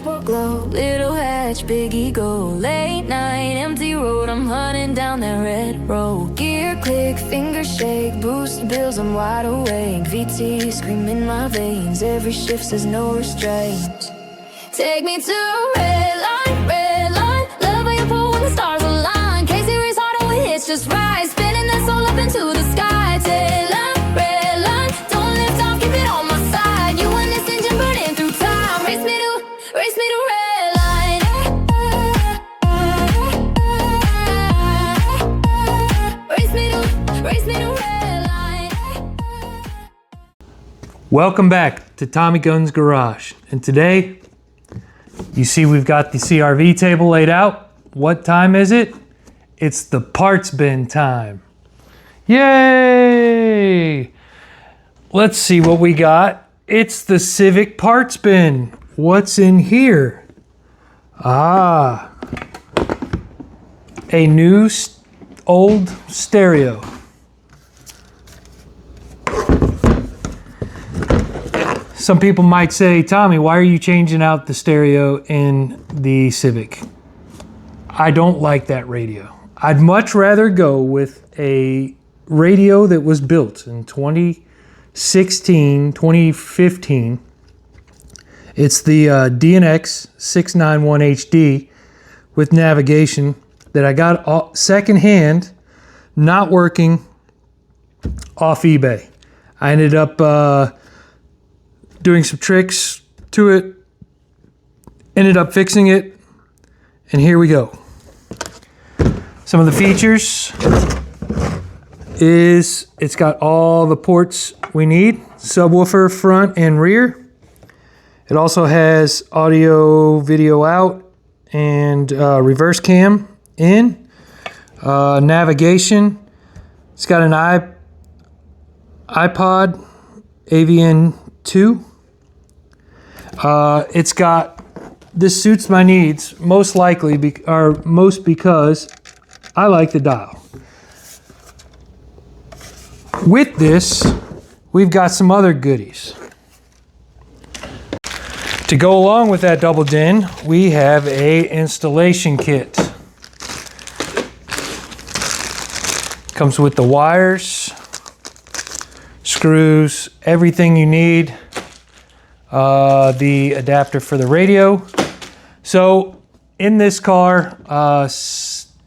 dashboard glow, little hatch, big ego. Late night, empty road, I'm hunting down that red road. Gear click, finger shake, boost bills, I'm wide awake. VT screaming my veins, every shift says no restraint. Take me to a red line, love how you pull when the stars align. K-Series hard when it hits just right, spinning that soul up into the sky. Tail line, red line, don't lift off, keep it on my side. You and this engine burning through time, race me to red line. Race me to red line. Welcome back to Tommy Gunn's Garage, and today you see we've got the CRV table laid out. What time is it? It's the parts bin time. Yay! Let's see what we got. It's the Civic parts bin. What's in here? A new old stereo. Some people might say, Tommy, why are you changing out the stereo in the Civic? I don't like that radio. I'd much rather go with a radio that was built in 2016, 2015. It's the DNX 691HD with navigation that I got secondhand, not working, off eBay. I ended up doing some tricks to it, ended up fixing it, and here we go. Some of the features is it's got all the ports we need, subwoofer front and rear. It also has audio, video out, and reverse cam in. Navigation, it's got an iPod AVN 2. It's got, this suits my needs most likely, most because I like the dial. With this, we've got some other goodies. To go along with that double din, we have a installation kit. Comes with the wires, screws, everything you need. The adapter for the radio. So in this car,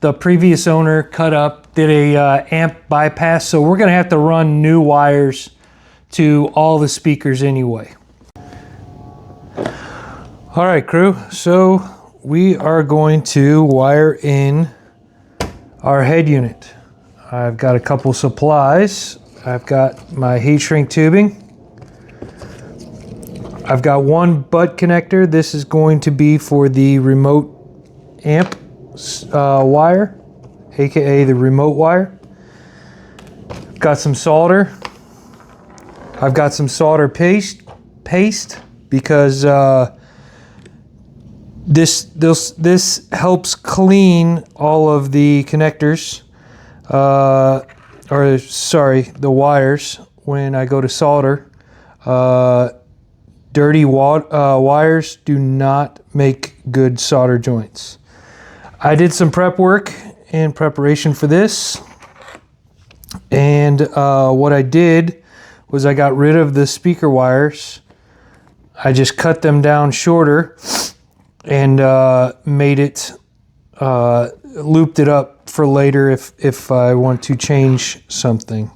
the previous owner did a amp bypass, so we're gonna have to run new wires to all the speakers anyway. All right, crew, so we are going to wire in our head unit. I've got a couple supplies. I've got my heat shrink tubing. I've got one butt connector. This is going to be for the remote amp wire, aka the remote wire. Got some solder. I've got some solder paste because this helps clean all of the connectors, the wires when I go to solder. Dirty wires do not make good solder joints. I did some prep work in preparation for this, and what I did was I got rid of the speaker wires. I just cut them down shorter and made it, looped it up for later if I want to change something.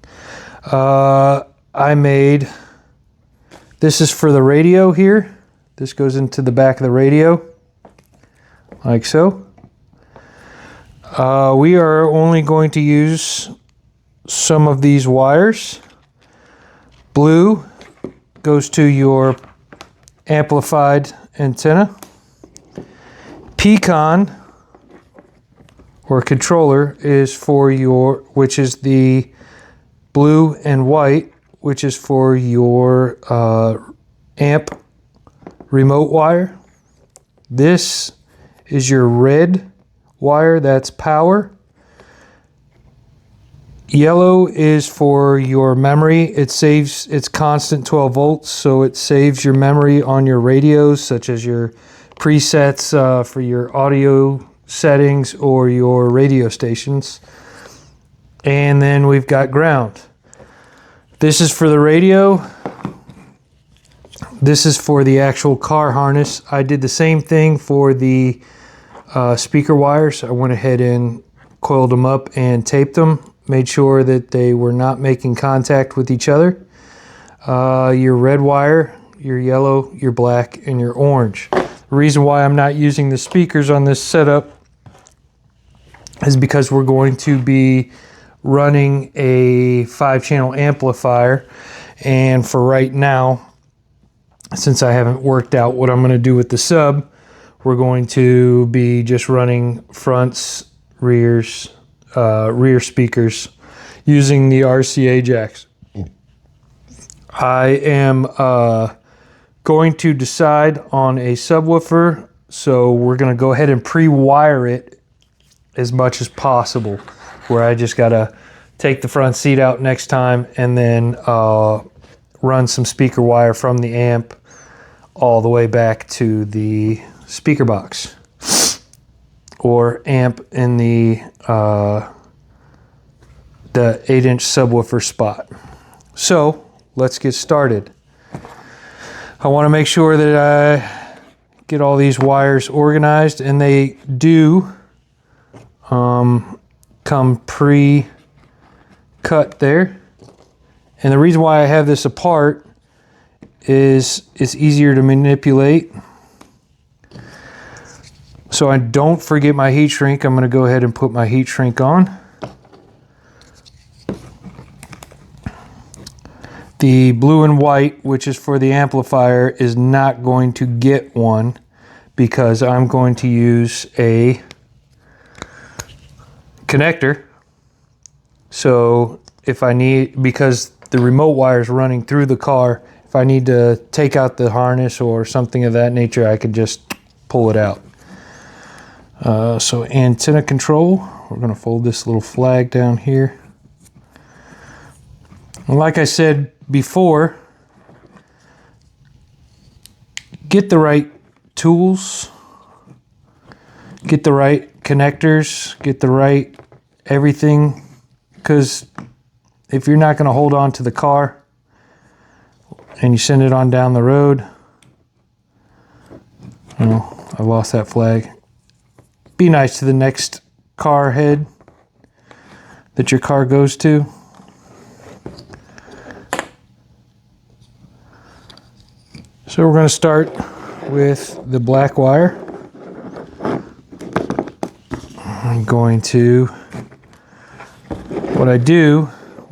This is for the radio here. This goes into the back of the radio, like so. We are only going to use some of these wires. Blue goes to your amplified antenna. Pecan, or controller, is for which is the blue and white, which is for your amp remote wire. This is your red wire, that's power. Yellow is for your memory. It's constant 12 volts, so it saves your memory on your radios, such as your presets for your audio settings or your radio stations. And then we've got ground. This is for the radio. This is for the actual car harness. I did the same thing for the speaker wires. I went ahead and coiled them up and taped them. Made sure that they were not making contact with each other. Your red wire, your yellow, your black, and your orange. The reason why I'm not using the speakers on this setup is because we're going to be running a 5-channel amplifier, and for right now, since I haven't worked out what I'm going to do with the sub, we're going to be just running fronts, rears, rear speakers using the RCA jacks. I am going to decide on a subwoofer, so we're going to go ahead and pre-wire it as much as possible, where I just got to take the front seat out next time and then run some speaker wire from the amp all the way back to the speaker box or amp in the 8-inch subwoofer spot. So let's get started. I want to make sure that I get all these wires organized, and they do come pre-cut there. And the reason why I have this apart is it's easier to manipulate. So I don't forget my heat shrink. I'm going to go ahead and put my heat shrink on. The blue and white, which is for the amplifier, is not going to get one because I'm going to use a connector. So if I need, because the remote wire is running through the car, if I need to take out the harness or something of that nature, I could just pull it out. So antenna control, we're going to fold this little flag down here. And like I said before, get the right tools, get the right connectors, get the right everything, because if you're not going to hold on to the car and you send it on down the road, oh, I lost that flag. Be nice to the next car head that your car goes to. So we're going to start with the black wire. I'm going to, what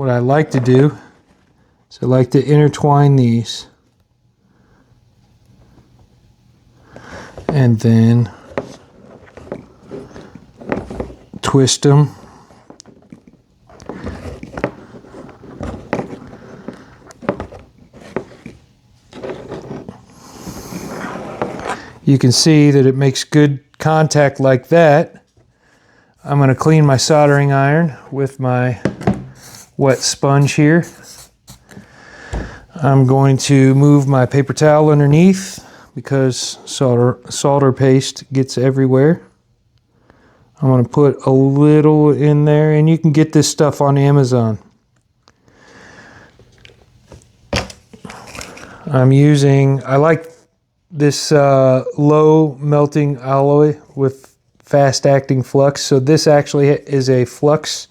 I like to do is I like to intertwine these and then twist them. You can see that it makes good contact like that. I'm going to clean my soldering iron with my wet sponge here. I'm going to move my paper towel underneath because solder paste gets everywhere. I'm going to put a little in there, and you can get this stuff on Amazon. I like this low melting alloy with fast acting flux. So this actually is a flux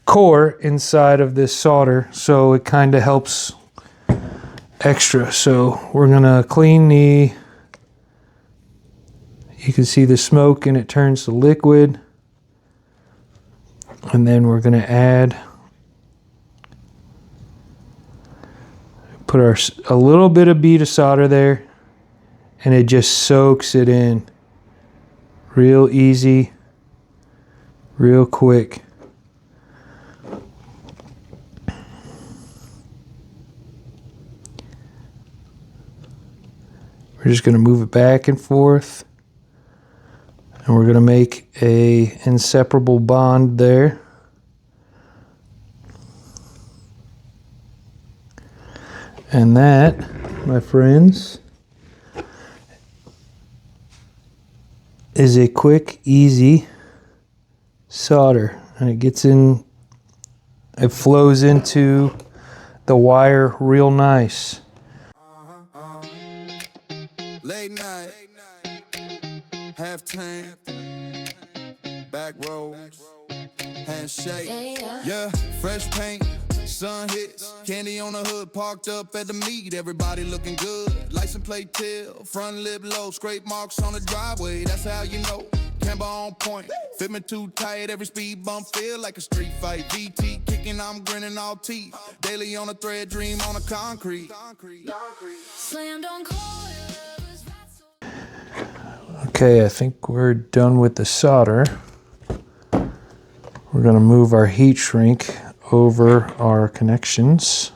core inside of this solder, so it kind of helps extra. So we're gonna clean you can see the smoke and it turns to liquid, and then we're gonna put a little bit of bead of solder there, and it just soaks it in real easy, real quick. We're just going to move it back and forth, and we're going to make a inseparable bond there. And that, my friends, is a quick, easy solder, and it gets in, it flows into the wire real nice. Late night, halftime, back roads, handshake, yeah, fresh paint, sun hits, candy on the hood, parked up at the meet, everybody looking good, license plate till, front lip low, scrape marks on the driveway, that's how you know, camber on point, fit me too tight, every speed bump feel like a street fight, VT kicking, I'm grinning all teeth, daily on a thread, dream on a concrete. Slammed on coil. Okay, I think we're done with the solder. We're going to move our heat shrink over our connections.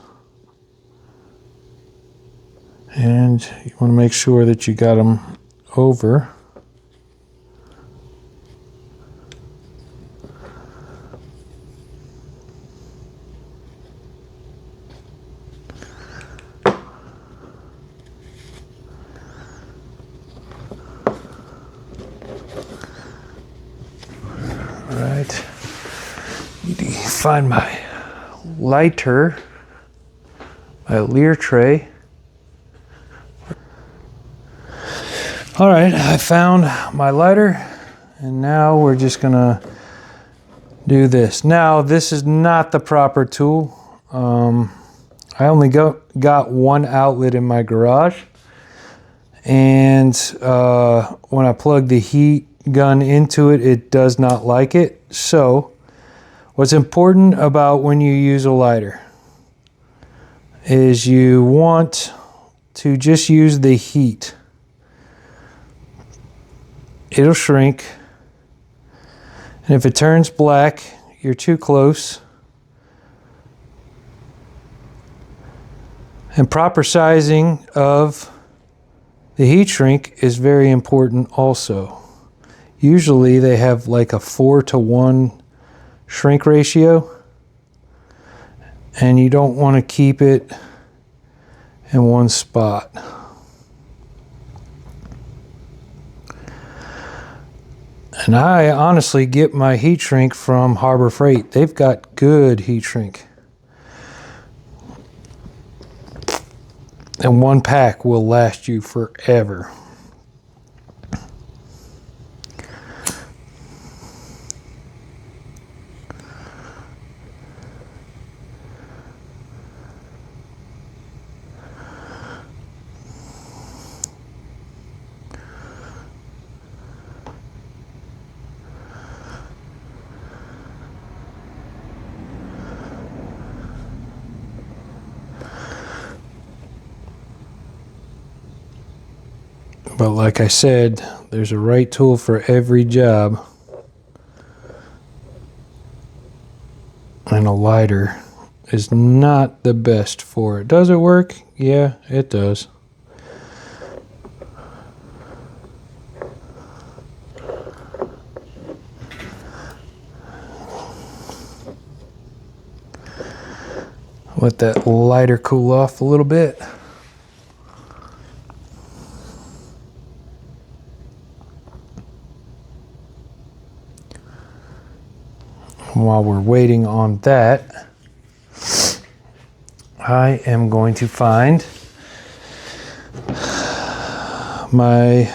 And you want to make sure that you got them over. Right, need to find my lighter, my Lear tray. All right, I found my lighter, and now we're just gonna do this. Now, this is not the proper tool. I only got one outlet in my garage, and when I plug the heat gun into it, it does not like it. So what's important about when you use a lighter is you want to just use the heat. It'll shrink, and if it turns black, you're too close. And proper sizing of the heat shrink is very important also. Usually they have like a 4:1 shrink ratio, and you don't want to keep it in one spot. And I honestly get my heat shrink from Harbor Freight. They've got good heat shrink. And one pack will last you forever. But like I said, there's a right tool for every job. And a lighter is not the best for it. Does it work? Yeah, it does. Let that lighter cool off a little bit. While we're waiting on that, I am going to find my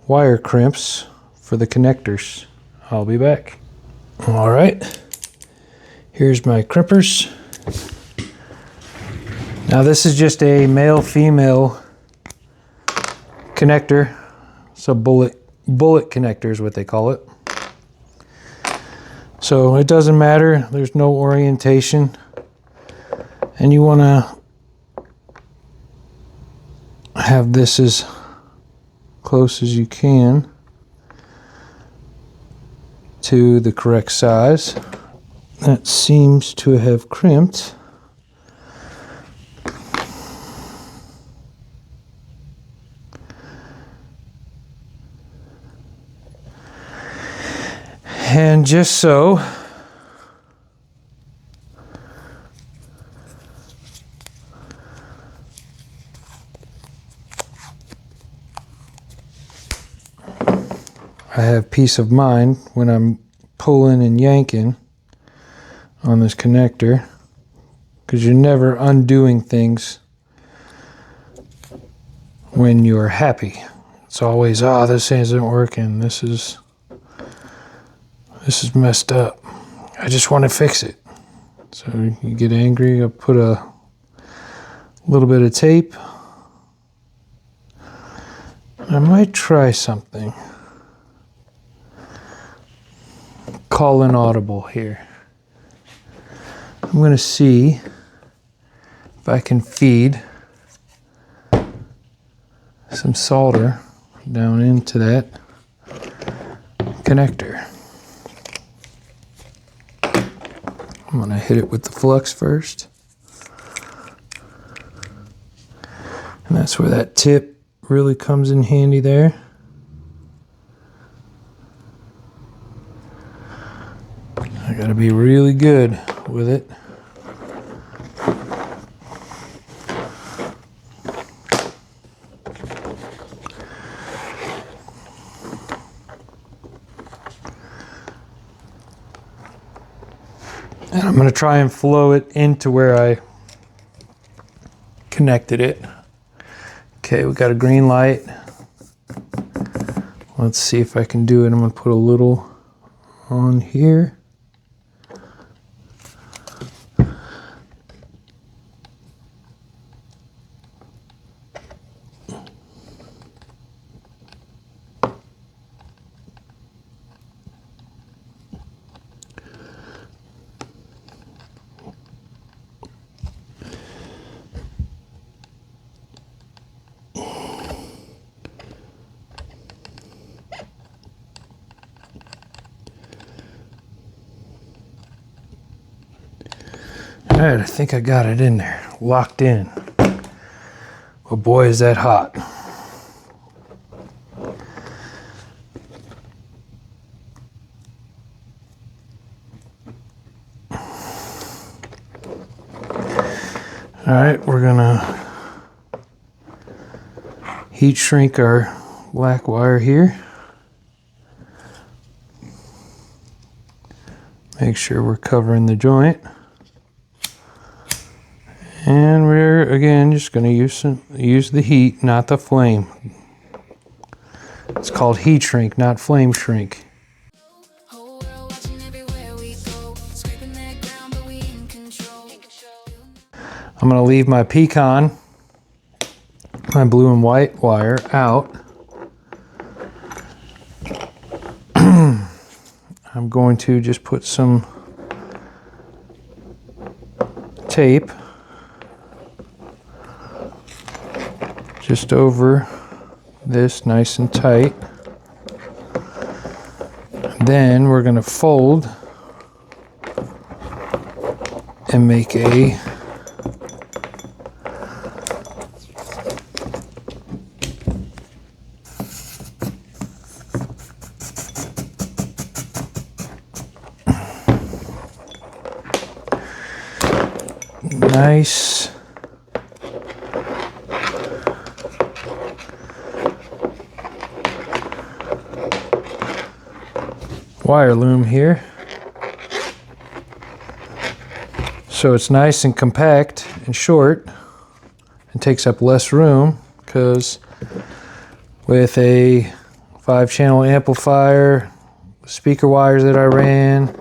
wire crimps for the connectors. I'll be back. All right, here's my crimpers. Now this is just a male-female connector. So bullet connector is what they call it. So it doesn't matter, there's no orientation, and you want to have this as close as you can to the correct size. That seems to have crimped. And just so, I have peace of mind when I'm pulling and yanking on this connector, because you're never undoing things when you're happy. It's always, oh, this isn't working, this is messed up, I just want to fix it. So you get angry, I put a little bit of tape. I might try something. Call an audible here. I'm going to see if I can feed some solder down into that connector. I'm going to hit it with the flux first. And that's where that tip really comes in handy there. I got to be really good with it. And I'm going to try and flow it into where I connected it. Okay, we got a green light. Let's see if I can do it. I'm going to put a little on here. All right, I think I got it in there, locked in. Oh boy, is that hot. All right, we're gonna heat shrink our black wire here. Make sure we're covering the joint. And we're, again, just going to use the heat, not the flame. It's called heat shrink, not flame shrink. I'm going to leave my pecan, my blue and white wire out. I'm going to just put some tape just over this, nice and tight. Then we're going to fold and make a nice wire loom here, so it's nice and compact and short and takes up less room, because with a 5-channel amplifier, speaker wires that I ran,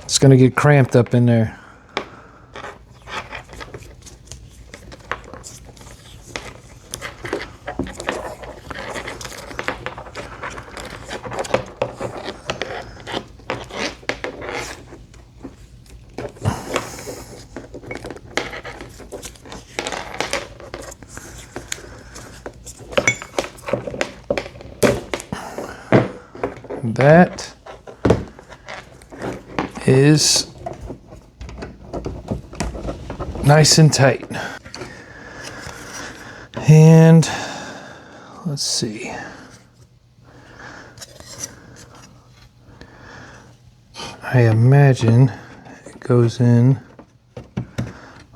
it's going to get cramped up in there. That is nice and tight. And let's see. I imagine it goes in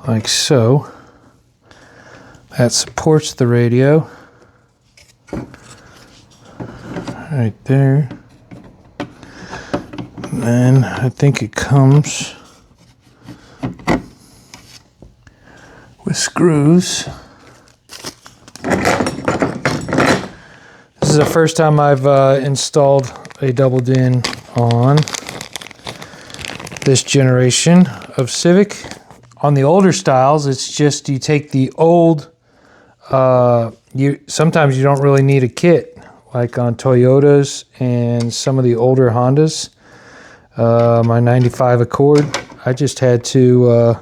like so. That supports the radio. right there. And then I think it comes with screws. This is the first time I've installed a double din on this generation of Civic. On the older styles, it's just you take the old, sometimes you don't really need a kit, like on Toyotas and some of the older Hondas. My 95 Accord, I just had to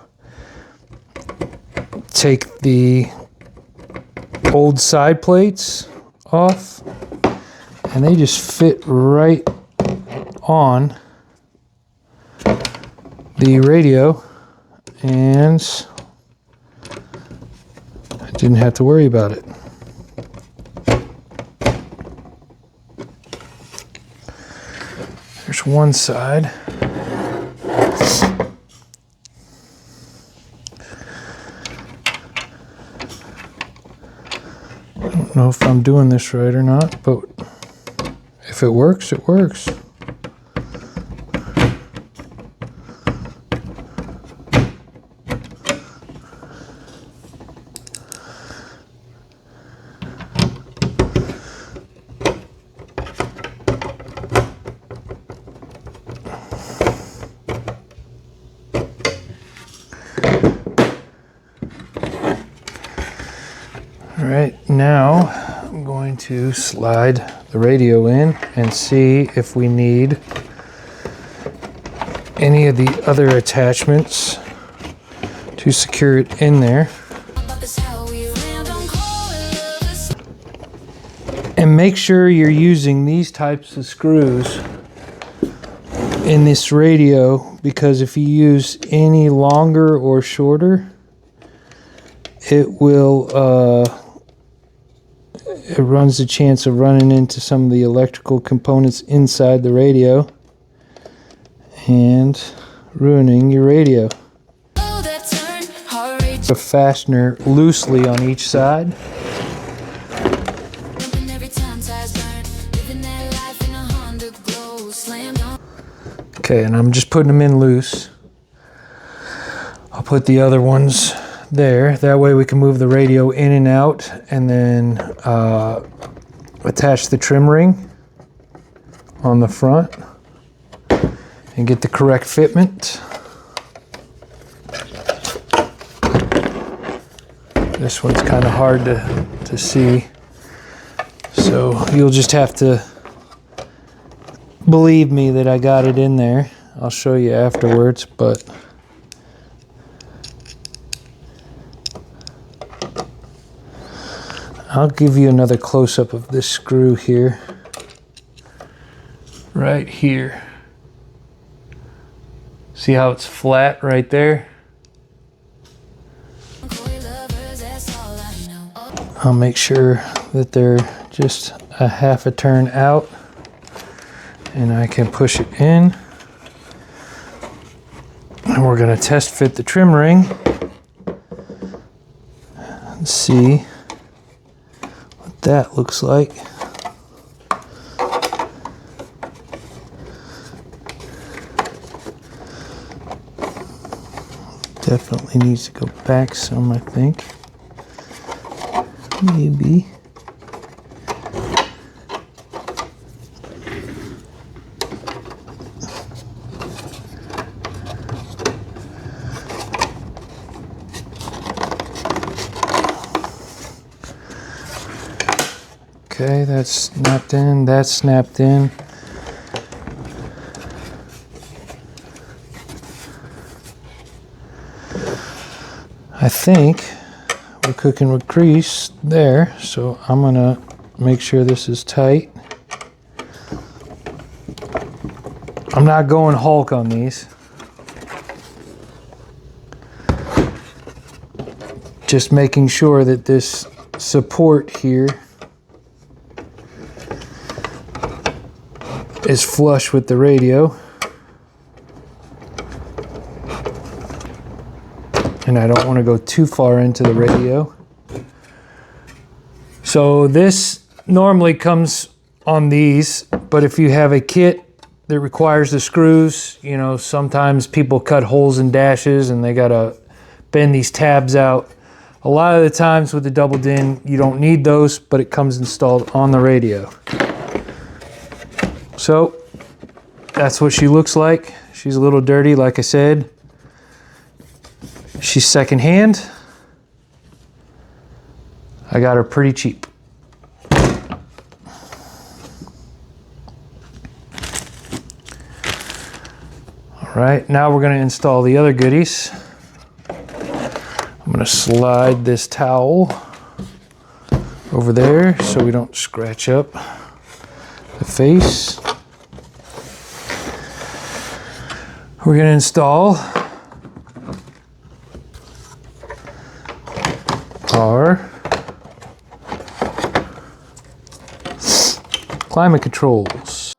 take the old side plates off, and they just fit right on the radio, and I didn't have to worry about it. There's one side. I don't know if I'm doing this right or not, but if it works, it works. All right, now I'm going to slide the radio in and see if we need any of the other attachments to secure it in there. And make sure you're using these types of screws in this radio, because if you use any longer or shorter, it will it runs the chance of running into some of the electrical components inside the radio and ruining your radio. A fastener loosely on each side. Okay, and I'm just putting them in loose. I'll put the other ones there. That way we can move the radio in and out, and then attach the trim ring on the front and get the correct fitment. This one's kind of hard to see, so you'll just have to believe me that I got it in there. I'll show you afterwards, but I'll give you another close-up of this screw here. Right here. See how it's flat right there? I'll make sure that they're just a half a turn out, and I can push it in. And we're going to test fit the trim ring and see what that looks like. Definitely needs to go back some, I think. Maybe. Okay, that's snapped in, that's snapped in. I think we're cooking with grease there, so I'm gonna make sure this is tight. I'm not going Hulk on these. Just making sure that this support here is flush with the radio. And I don't want to go too far into the radio. So this normally comes on these, but if you have a kit that requires the screws, you know, sometimes people cut holes in dashes and they gotta bend these tabs out. A lot of the times with the double din, you don't need those, but it comes installed on the radio. So that's what she looks like. She's a little dirty, like I said. She's secondhand. I got her pretty cheap. All right, now we're gonna install the other goodies. I'm gonna slide this towel over there so we don't scratch up the face. We're gonna install our climate controls.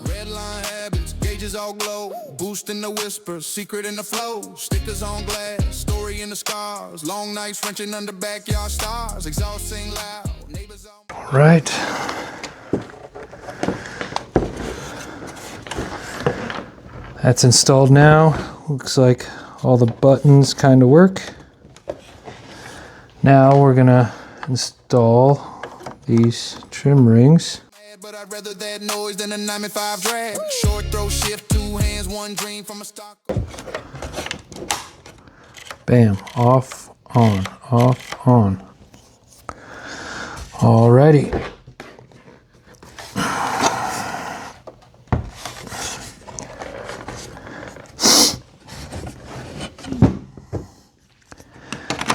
Red line habits, gauges all glow, boosting the whisper, secret in the flow, stickers on glass, story in the scars, long nights wrenching under backyard stars, exhaust sing loud, neighbors all Right. That's installed now. Looks like all the buttons kind of work. Now we're gonna install these trim rings. but I'd rather that noise than a 9-5 drag. Short throw shift, 2 hands, 1 dream from a stock. Bam, off, on, off, on. Alrighty.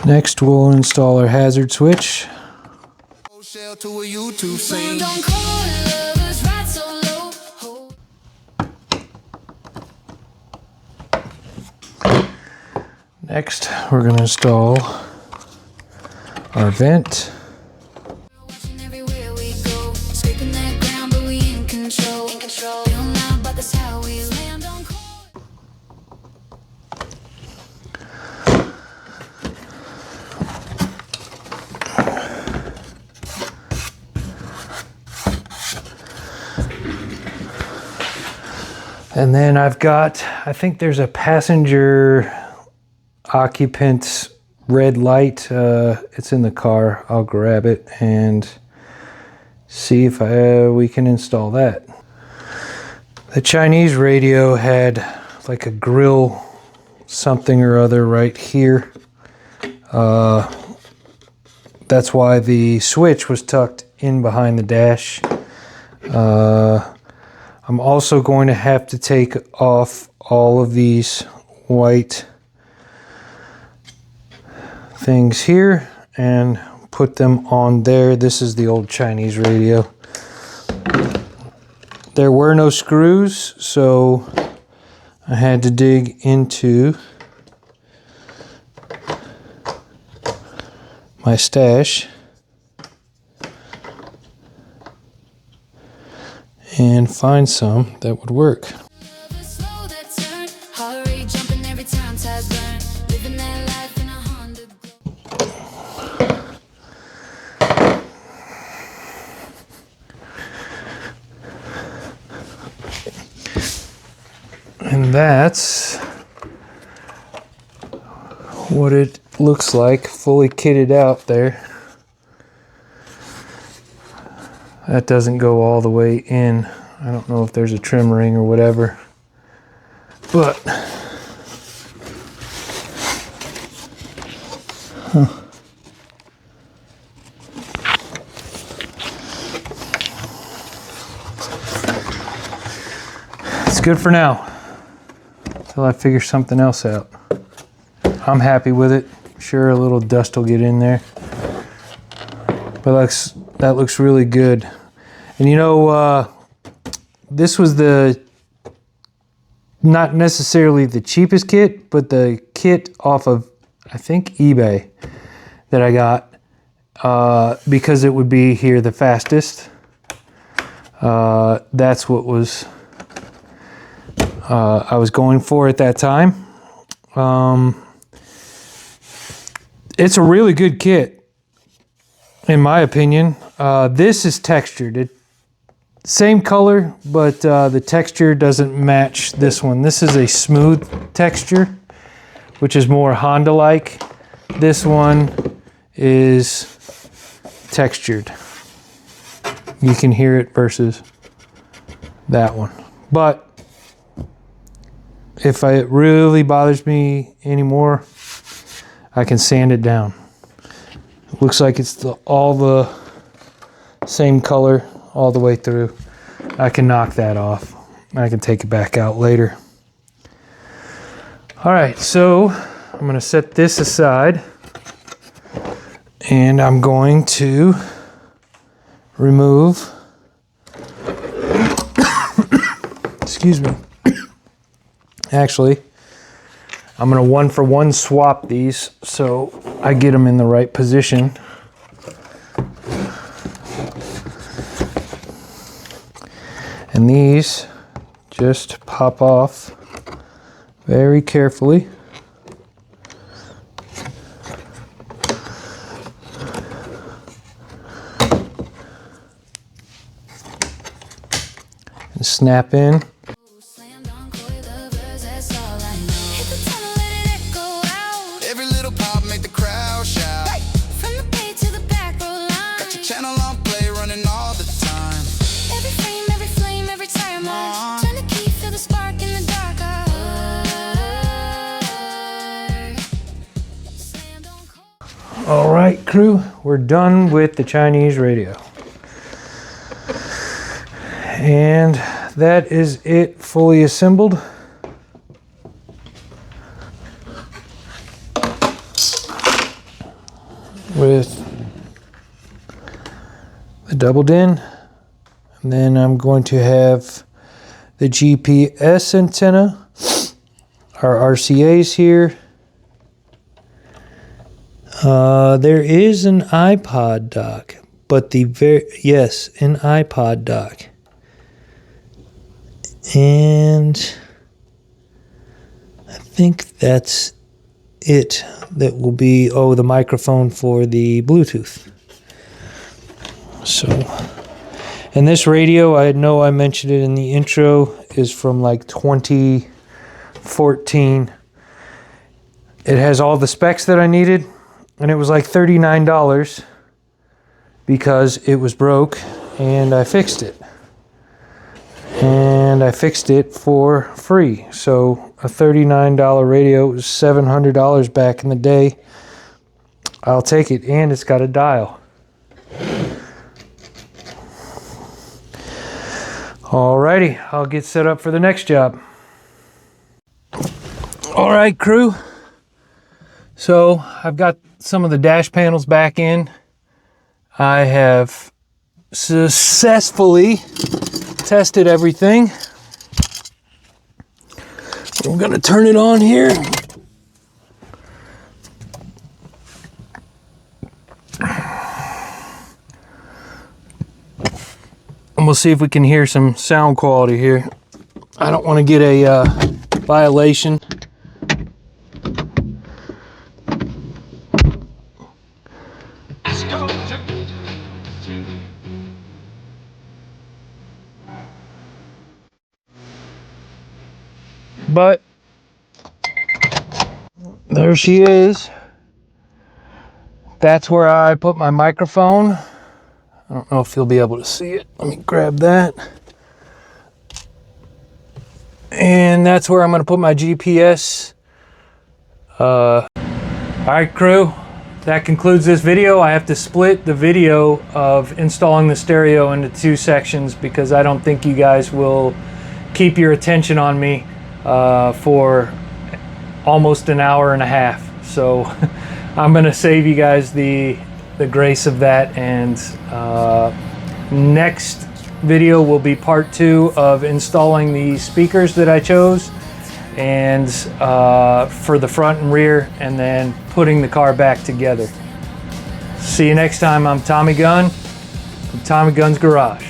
Next, we'll install our hazard switch. Shell to a YouTube scene. Next, we're going to install our vent. And then I've got, I think there's a passenger occupant's red light. It's in the car. I'll grab it and see if we can install that. The Chinese radio had like a grill something or other right here. That's why the switch was tucked in behind the dash. I'm also going to have to take off all of these white things here and put them on there. This is the old Chinese radio. There were no screws, so I had to dig into my stash and find some that would work. And that's what it looks like, fully kitted out there. That doesn't go all the way in. I don't know if there's a trim ring or whatever, but it's good for now until I figure something else out. I'm happy with it. Sure, a little dust will get in there, but that looks really good. And you know, this was not necessarily the cheapest kit, but the kit off of, I think, eBay that I got because it would be here the fastest. That's what was I was going for at that time. It's a really good kit. in my opinion. This is textured. Same color, but the texture doesn't match this one. This is a smooth texture, which is more Honda-like. This one is textured. You can hear it versus that one. But if it really bothers me anymore, I can sand it down. It looks like it's all the same color all the way through. I can knock that off. I can take it back out later. All right, so I'm gonna set this aside and I'm going to remove, excuse me. Actually, I'm gonna 1-for-1 swap these so I get them in the right position. And these just pop off very carefully. And snap in. Every little pop make the crowd shout. From the bay to the back row line. Got your channel on play running all the time. Every frame, every flame, every tire mark. Turn the key, feel the spark in the dark. All right, crew, we're done with the Chinese radio. And that is it, fully assembled. With the doubled in. And then I'm going to have the GPS antenna, our RCA's here. There is an iPod dock, but yes, an iPod dock. And I think that's it. That will be, the microphone for the Bluetooth. So, and this radio, I know I mentioned it in the intro, is from like 2014. It has all the specs that I needed, and it was like $39 because it was broke, and I fixed it. And I fixed it for free. So a $39 radio was $700 back in the day. I'll take it, and it's got a dial. Alrighty, I'll get set up for the next job. All right, crew. So I've got some of the dash panels back in. I have successfully tested everything. I'm gonna turn it on here. And we'll see if we can hear some sound quality here. I don't want to get a violation. But there she is. That's where I put my microphone. I don't know if you'll be able to see it. Let me grab that. And that's where I'm going to put my GPS. All right, crew. That concludes this video. I have to split the video of installing the stereo into 2 sections because I don't think you guys will keep your attention on me for almost an hour and a half. So I'm going to save you guys the grace of that, and next video will be part 2 of installing the speakers that I chose, and for the front and rear, and then putting the car back together. See you next time. I'm Tommy Gunn from Tommy Gunn's Garage.